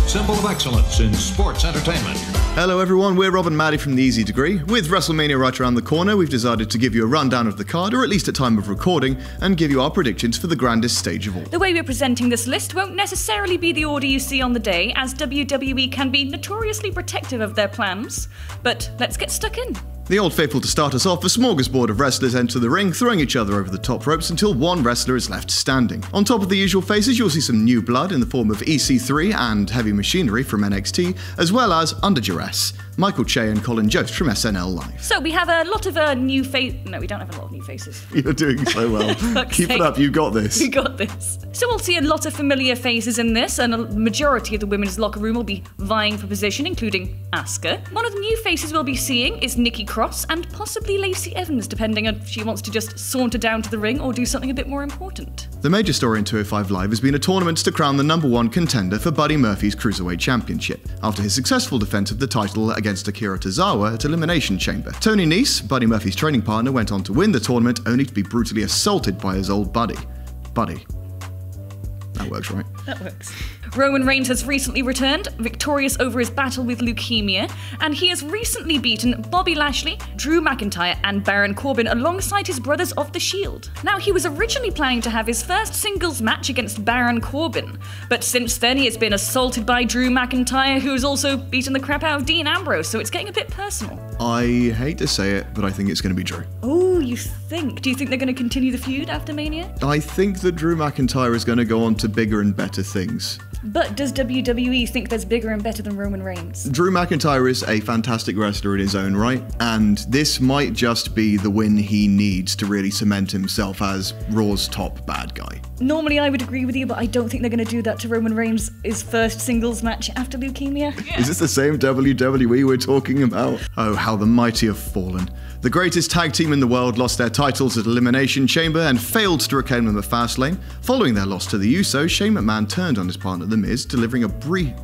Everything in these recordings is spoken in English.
symbol of excellence in sports entertainment. Hello everyone, we're Rob and Maddie from The Easy Degree. With Wrestlemania right around the corner, we've decided to give you a rundown of the card, or at least at time of recording, and give you our predictions for the grandest stage of all. The way we're presenting this list won't necessarily be the order you see on the day, as WWE can be notoriously protective of their plans. But let's get stuck in. The Old Faithful to start us off, a smorgasbord of wrestlers enter the ring, throwing each other over the top ropes until one wrestler is left standing. On top of the usual faces, you'll see some new blood in the form of EC3 and Heavy Machinery from NXT, as well as, under duress, Michael Che and Colin Jost from SNL Live. So we have a lot of new faces. No, we don't have a lot of new faces. You're doing so well. Keep it up, you got this. You got this. So we'll see a lot of familiar faces in this, and a majority of the women's locker room will be vying for position, including Asuka. One of the new faces we'll be seeing is Nikki Cross and possibly Lacey Evans, depending on if she wants to just saunter down to the ring or do something a bit more important. The major story in 205 Live has been a tournament to crown the #1 contender for Buddy Murphy's Cruiserweight Championship, after his successful defense of the title against Akira Tozawa at Elimination Chamber. Tony Nese, Buddy Murphy's training partner, went on to win the tournament, only to be brutally assaulted by his old buddy. Buddy. That works, right? That works. Roman Reigns has recently returned, victorious over his battle with leukemia, and he has recently beaten Bobby Lashley, Drew McIntyre, and Baron Corbin alongside his brothers of the Shield. Now, he was originally planning to have his first singles match against Baron Corbin, but since then he has been assaulted by Drew McIntyre, who has also beaten the crap out of Dean Ambrose, so it's getting a bit personal. I hate to say it, but I think it's going to be Drew. Oh, you think? Do you think they're going to continue the feud after Mania? I think that Drew McIntyre is going to go on to bigger and better things. But does WWE think there's bigger and better than Roman Reigns? Drew McIntyre is a fantastic wrestler in his own right, and this might just be the win he needs to really cement himself as Raw's top bad guy. Normally I would agree with you, but I don't think they're going to do that to Roman Reigns' first singles match after leukemia. Yeah. Is this the same WWE we're talking about? Oh, how the mighty have fallen. The greatest tag team in the world lost their titles at Elimination Chamber and failed to reclaim them at Fastlane. Following their loss to the Usos, Shane McMahon turned on his partner The Miz, delivering a brie?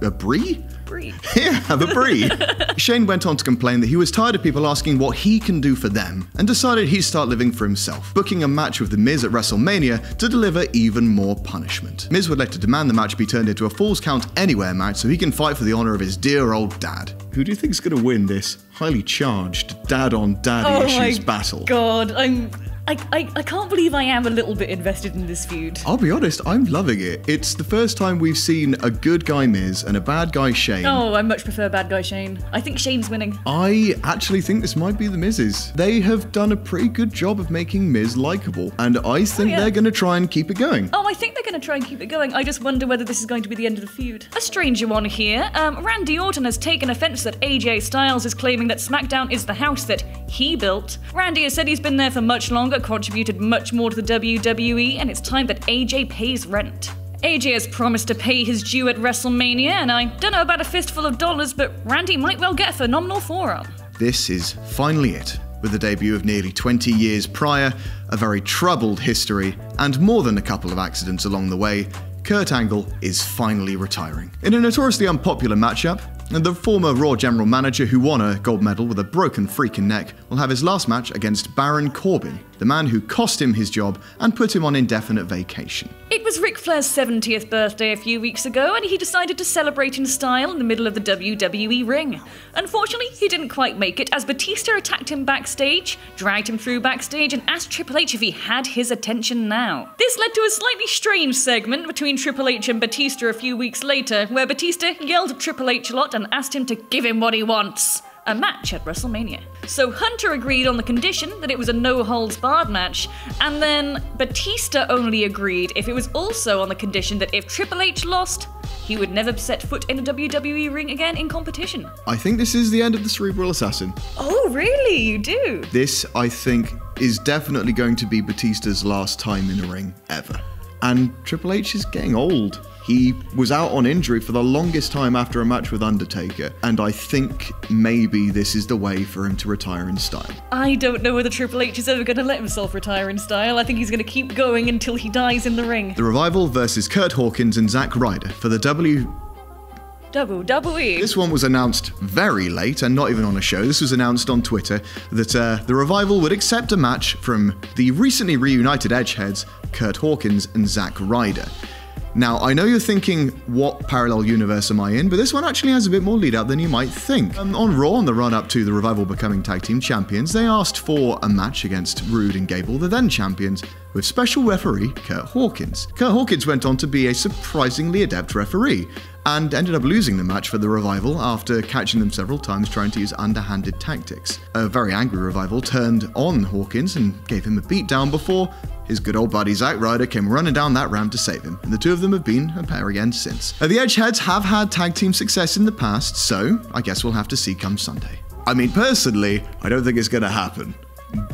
Here, have a brie. Shane went on to complain that he was tired of people asking what he can do for them, and decided he'd start living for himself, booking a match with The Miz at Wrestlemania to deliver even more punishment. Miz would later demand the match be turned into a Falls Count Anywhere match so he can fight for the honour of his dear old dad. Who do you think's going to win this highly charged dad-on-daddy issues battle? God, I can't believe I am a little bit invested in this feud. I'll be honest, I'm loving it. It's the first time we've seen a good guy Miz and a bad guy Shane. Oh, I much prefer bad guy Shane. I think Shane's winning. I actually think this might be the Miz's. They have done a pretty good job of making Miz likeable, and I think they're going to try and keep it going. Oh, I think they're going to try and keep it going. I just wonder whether this is going to be the end of the feud. A stranger one here. Randy Orton has taken offense that AJ Styles is claiming that SmackDown is the house that he built. Randy has said he's been there for much longer, contributed much more to the WWE, and it's time that AJ pays rent. AJ has promised to pay his due at WrestleMania, and I don't know about a fistful of dollars, but Randy might well get a phenomenal forearm. This is finally it. With the debut of nearly 20 years prior, a very troubled history, and more than a couple of accidents along the way, Kurt Angle is finally retiring. In a notoriously unpopular matchup, the former Raw general manager who won a gold medal with a broken freaking neck will have his last match against Baron Corbin, the man who cost him his job and put him on indefinite vacation. It was Ric Flair's 70th birthday a few weeks ago, and he decided to celebrate in style in the middle of the WWE ring. Unfortunately, he didn't quite make it, as Batista attacked him backstage, dragged him through backstage, and asked Triple H if he had his attention now. This led to a slightly strange segment between Triple H and Batista a few weeks later, where Batista yelled at Triple H a lot and asked him to give him what he wants. A match at WrestleMania. So Hunter agreed on the condition that it was a no-holds-barred match, and then Batista only agreed if it was also on the condition that if Triple H lost, he would never set foot in a WWE ring again in competition. I think this is the end of the Cerebral Assassin. Oh, really? You do? This, I think, is definitely going to be Batista's last time in a ring ever. And Triple H is getting old. He was out on injury for the longest time after a match with Undertaker, and I think maybe this is the way for him to retire in style. I don't know whether Triple H is ever going to let himself retire in style. I think he's going to keep going until he dies in the ring. The Revival versus Kurt Hawkins and Zack Ryder for the WWE. This one was announced very late and not even on a show. This was announced on Twitter that the Revival would accept a match from the recently reunited Edgeheads, Kurt Hawkins and Zack Ryder. Now, I know you're thinking, what parallel universe am I in? But this one actually has a bit more lead up than you might think. On Raw, on the run up to the Revival becoming tag team champions, they asked for a match against Rude and Gable, the then champions, with special referee Kurt Hawkins. Kurt Hawkins went on to be a surprisingly adept referee, and ended up losing the match for the Revival after catching them several times trying to use underhanded tactics. A very angry Revival turned on Hawkins and gave him a beatdown before his good old buddy Zack Ryder came running down that ramp to save him, and the two of them have been a pair again since. The Edgeheads have had tag team success in the past, so I guess we'll have to see come Sunday. I mean, personally, I don't think it's going to happen,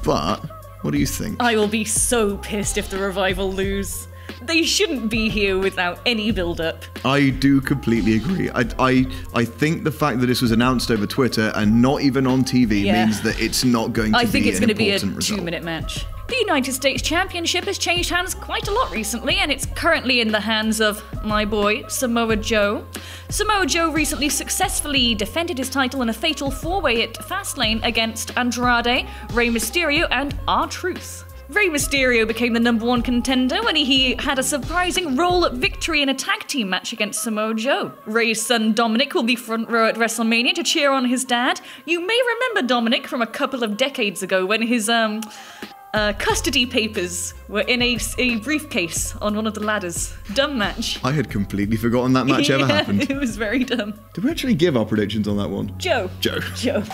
but what do you think? I will be so pissed if the Revival lose. They shouldn't be here without any build-up. I do completely agree. I think the fact that this was announced over Twitter and not even on TV means that it's not going to be an important result. I think it's going to be a 2-minute match. The United States Championship has changed hands quite a lot recently, and it's currently in the hands of my boy, Samoa Joe. Samoa Joe recently successfully defended his title in a fatal 4-way at Fastlane against Andrade, Rey Mysterio, and R-Truth. Rey Mysterio became the #1 contender when he had a surprising roll-up victory in a tag team match against Samoa Joe. Rey's son Dominic will be front row at WrestleMania to cheer on his dad. You may remember Dominic from a couple of decades ago when his custody papers were in a briefcase on one of the ladders. Dumb match. I had completely forgotten that match ever happened. It was very dumb. Did we actually give our predictions on that one? Joe.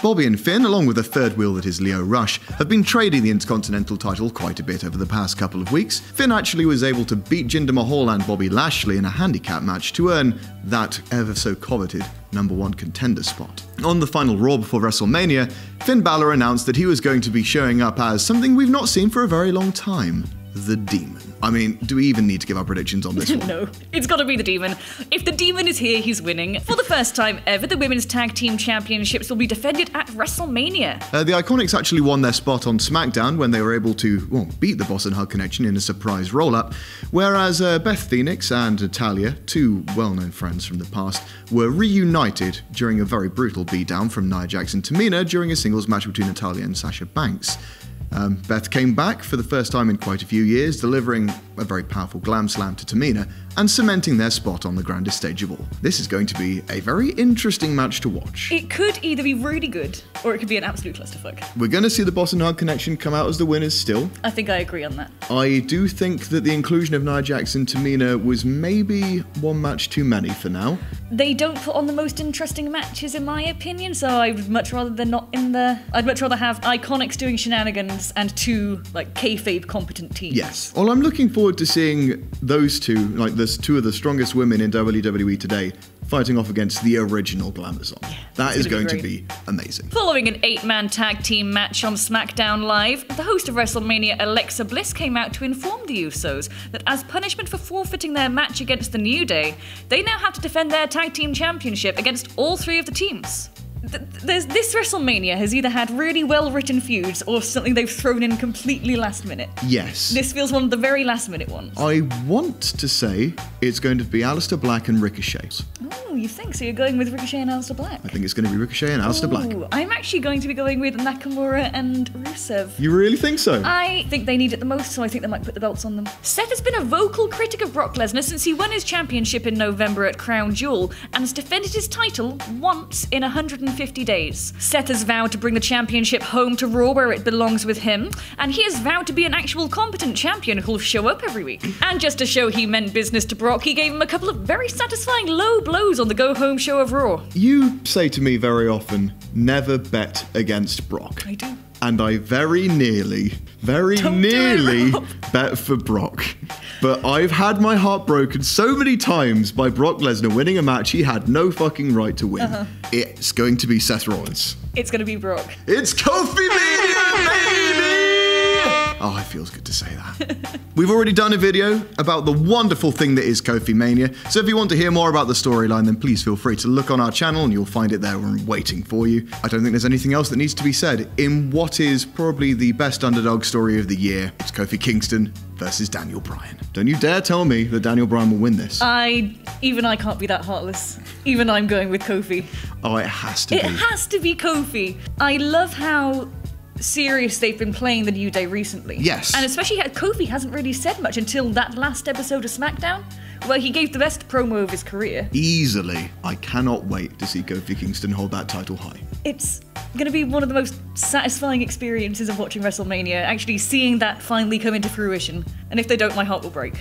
Bobby and Finn, along with the third wheel that is Leo Rush, have been trading the Intercontinental title quite a bit over the past couple of weeks. Finn actually was able to beat Jinder Mahal and Bobby Lashley in a handicap match to earn that ever so coveted #1 contender spot. On the final Raw before WrestleMania, Finn Balor announced that he was going to be showing up as something we've not seen for a very long time: the Demon. I mean, do we even need to give our predictions on this one? No, it's got to be the Demon. If the Demon is here, he's winning. For the first time ever, the Women's Tag Team Championships will be defended at WrestleMania. The Iconics actually won their spot on SmackDown when they were able to, beat the Boss and Hug Connection in a surprise roll-up, whereas Beth Phoenix and Natalya, two well-known friends from the past, were reunited during a very brutal beatdown from Nia Jax and Tamina during a singles match between Natalya and Sasha Banks. Beth came back for the first time in quite a few years, delivering a very powerful glam slam to Tamina and cementing their spot on the grandest stage of all. This is going to be a very interesting match to watch. It could either be really good or it could be an absolute clusterfuck. We're going to see the Boss and Hug Connection come out as the winners still. I think I agree on that. I do think that the inclusion of Nia Jax and Tamina was maybe one match too many for now. They don't put on the most interesting matches in my opinion, so I'd much rather they're not in there. I'd much rather have Iconics doing shenanigans and two, kayfabe competent teams. Yes. Well, I'm looking forward to seeing those two, there's two of the strongest women in WWE today, fighting off against the original Glamazon. Yeah, that is going to be amazing. Following an 8-man tag team match on SmackDown Live, the host of WrestleMania, Alexa Bliss, came out to inform the Usos that as punishment for forfeiting their match against the New Day, they now have to defend their tag team championship against all 3 of the teams. This WrestleMania has either had really well-written feuds or something they've thrown in completely last minute. Yes. This feels one of the very last-minute ones. I want to say it's going to be Aleister Black and Ricochet. Oh, you think? So you're going with Ricochet and Aleister Black? I think it's going to be Ricochet and Aleister Black. I'm actually going to be going with Nakamura and Rusev. You really think so? I think they need it the most, so I think they might put the belts on them. Seth has been a vocal critic of Brock Lesnar since he won his championship in November at Crown Jewel and has defended his title once in 150 days. Seth has vowed to bring the championship home to Raw where it belongs with him, and he has vowed to be an actual competent champion who'll show up every week. And just to show he meant business to Brock, he gave him a couple of very satisfying low blows on the go-home show of Raw. You say to me very often, never bet against Brock. I do. And I very nearly bet for Brock. But I've had my heart broken so many times by Brock Lesnar winning a match he had no fucking right to win. It's going to be Seth Rollins. It's going to be Brock. It's Kofi Mania, baby! Oh, it feels good to say that. We've already done a video about the wonderful thing that is Kofi Mania, so if you want to hear more about the storyline, then please feel free to look on our channel and you'll find it there waiting for you. I don't think there's anything else that needs to be said. In what is probably the best underdog story of the year, it's Kofi Kingston versus Daniel Bryan. Don't you dare tell me that Daniel Bryan will win this. Even I can't be that heartless. Even I'm going with Kofi. Oh, it has to be. It has to be Kofi. I love how serious they've been playing the New Day recently. Yes. And especially Kofi hasn't really said much until that last episode of SmackDown, Well, he gave the best promo of his career. Easily. I cannot wait to see Kofi Kingston hold that title high. It's going to be one of the most satisfying experiences of watching WrestleMania, actually seeing that finally come into fruition. And if they don't, my heart will break.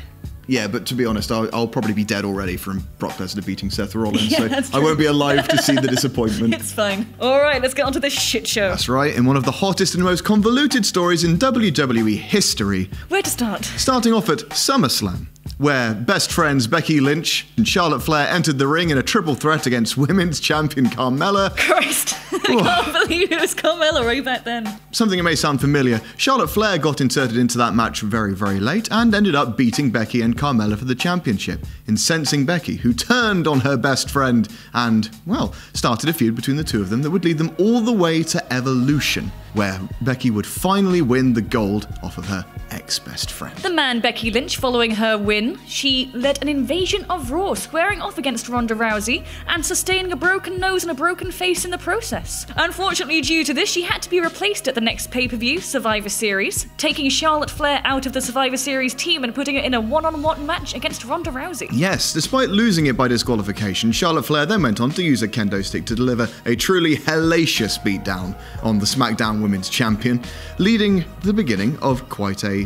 Yeah, but to be honest, I'll probably be dead already from Brock Lesnar beating Seth Rollins, Yeah, so that's I true. won't be alive to see the disappointment. It's fine. Alright, let's get on to this shit show. That's right, in one of the hottest and most convoluted stories in WWE history. Where to start? Starting off at SummerSlam, where best friends Becky Lynch and Charlotte Flair entered the ring in a triple threat against women's champion Carmella. Christ, I can't believe it was Carmella way back then. Something that may sound familiar, Charlotte Flair got inserted into that match very, very late and ended up beating Becky and Carmella for the championship, incensing Becky, who turned on her best friend and, well, started a feud between the two of them that would lead them all the way to Evolution, where Becky would finally win the gold off of her ex-best friend. The man Becky Lynch, following her win, she led an invasion of Raw, squaring off against Ronda Rousey and sustaining a broken nose and a broken face in the process. Unfortunately, due to this, she had to be replaced at the next pay-per-view, Survivor Series, taking Charlotte Flair out of the Survivor Series team and putting her in a one-on-one match against Ronda Rousey. Yes, despite losing it by disqualification, Charlotte Flair then went on to use a kendo stick to deliver a truly hellacious beatdown on the SmackDown Women's Champion, leading the beginning of quite a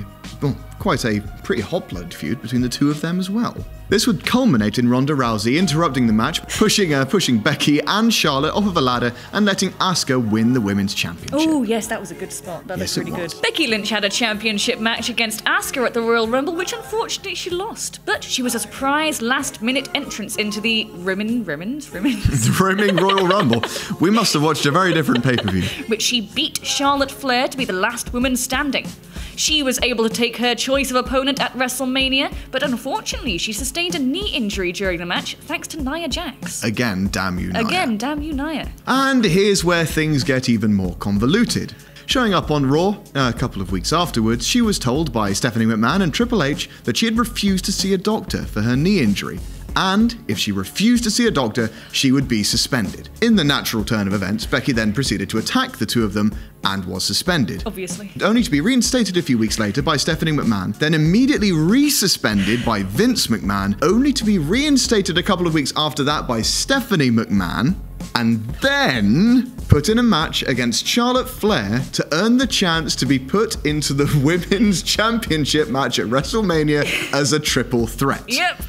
pretty hot-blooded feud between the two of them as well. This would culminate in Ronda Rousey interrupting the match, pushing Becky and Charlotte off of a ladder and letting Asuka win the Women's Championship. Oh, yes, that was a good spot. That Yes, was it really was. good. Becky Lynch had a championship match against Asuka at the Royal Rumble, which unfortunately she lost. But she was a surprise last-minute entrance into the The Roaming Royal Rumble. We must have watched a very different pay-per-view. which she beat Charlotte Flair to be the last woman standing. She was able to take her choice of opponent at WrestleMania, but unfortunately she sustained a knee injury during the match thanks to Nia Jax. Again, damn you, Nia. Again, damn you, Nia. And here's where things get even more convoluted. Showing up on Raw a couple of weeks afterwards, she was told by Stephanie McMahon and Triple H that she had refused to see a doctor for her knee injury. And if she refused to see a doctor, she would be suspended. In the natural turn of events, Becky then proceeded to attack the two of them and was suspended. Obviously. Only to be reinstated a few weeks later by Stephanie McMahon, then immediately resuspended by Vince McMahon, only to be reinstated a couple of weeks after that by Stephanie McMahon, and then put in a match against Charlotte Flair to earn the chance to be put into the Women's Championship match at WrestleMania as a triple threat. Yep.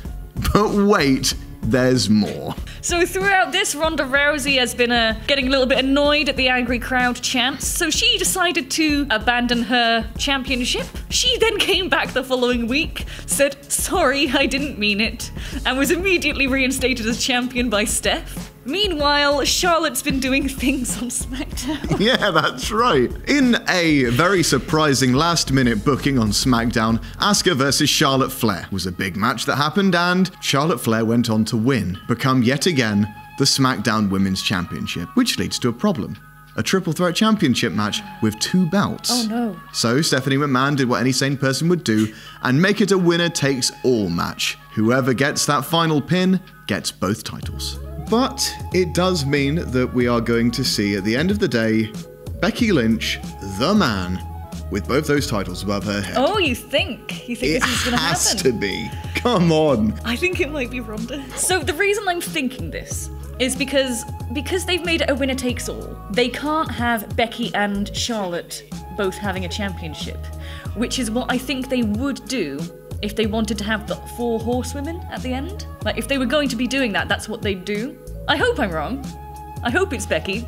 But wait, there's more. So throughout this, Ronda Rousey has been getting a little bit annoyed at the angry crowd chants, so she decided to abandon her championship. She then came back the following week, said, "Sorry, I didn't mean it," and was immediately reinstated as champion by Steph. Meanwhile, Charlotte's been doing things on SmackDown. Yeah, that's right. In a very surprising last-minute booking on SmackDown, Asuka versus Charlotte Flair was a big match that happened, and Charlotte Flair went on to win, become yet again the SmackDown Women's Championship, which leads to a problem. A triple threat championship match with 2 belts. Oh no. So Stephanie McMahon did what any sane person would do and make it a winner-takes-all match. Whoever gets that final pin gets both titles. But it does mean that we are going to see, at the end of the day, Becky Lynch, the man, with both those titles above her head. Oh, you think? You think It this is gonna has happen? to be. Come on. I think it might be Ronda. So the reason I'm thinking this is because they've made it a winner takes all. They can't have Becky and Charlotte both having a championship, which is what I think they would do if they wanted to have the 4 horsewomen at the end. Like, if they were going to be doing that, that's what they'd do. I hope I'm wrong. I hope it's Becky.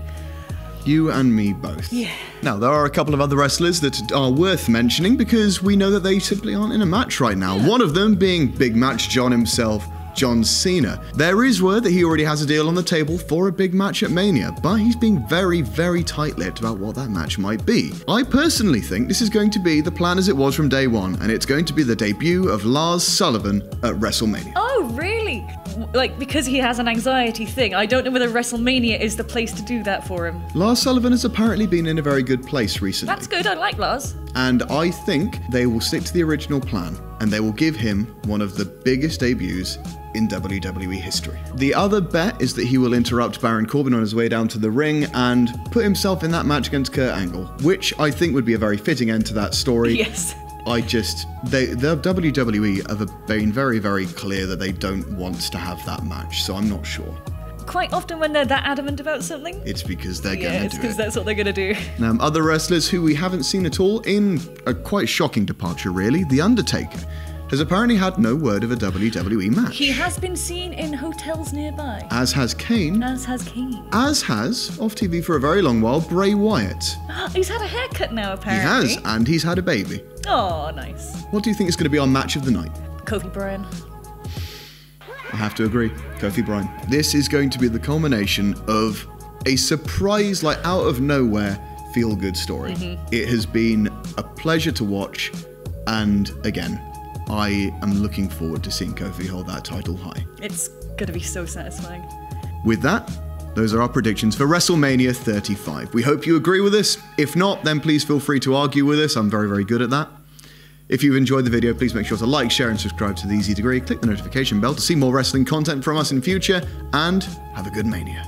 You and me both. Yeah. Now, there are a couple of other wrestlers that are worth mentioning because we know that they simply aren't in a match right now. One of them being Big Match John himself, John Cena. There is word that he already has a deal on the table for a big match at Mania, but he's being very, very tight-lipped about what that match might be. I personally think this is going to be the plan as it was from day one, and it's going to be the debut of Lars Sullivan at WrestleMania. Oh, really? Like, because he has an anxiety thing. I don't know whether WrestleMania is the place to do that for him. Lars Sullivan has apparently been in a very good place recently. That's good, I like Lars. And I think they will stick to the original plan, and they will give him one of the biggest debuts in WWE history. The other bet is that he will interrupt Baron Corbin on his way down to the ring and put himself in that match against Kurt Angle, which I think would be a very fitting end to that story. Yes. The WWE have been very, very clear that they don't want to have that match, so I'm not sure. Quite often when they're that adamant about something, it's because they're going to do it. Yeah, it's because that's what they're going to do. Other wrestlers who we haven't seen at all, in a quite shocking departure really, The Undertaker has apparently had no word of a WWE match. He has been seen in hotels nearby. As has Kane. As has, off TV for a very long while, Bray Wyatt. He's had a haircut now, apparently. He has, and he's had a baby. Oh, nice. What do you think is going to be our match of the night? Kofi Bryan. I have to agree, Kofi Bryan. This is going to be the culmination of a surprise, like out of nowhere, feel-good story. It has been a pleasure to watch, and again, I am looking forward to seeing Kofi hold that title high. It's going to be so satisfying. With that, those are our predictions for WrestleMania 35. We hope you agree with us. If not, then please feel free to argue with us. I'm very, very good at that. If you've enjoyed the video, please make sure to like, share, and subscribe to The Easy Degree. Click the notification bell to see more wrestling content from us in future, and have a good Mania.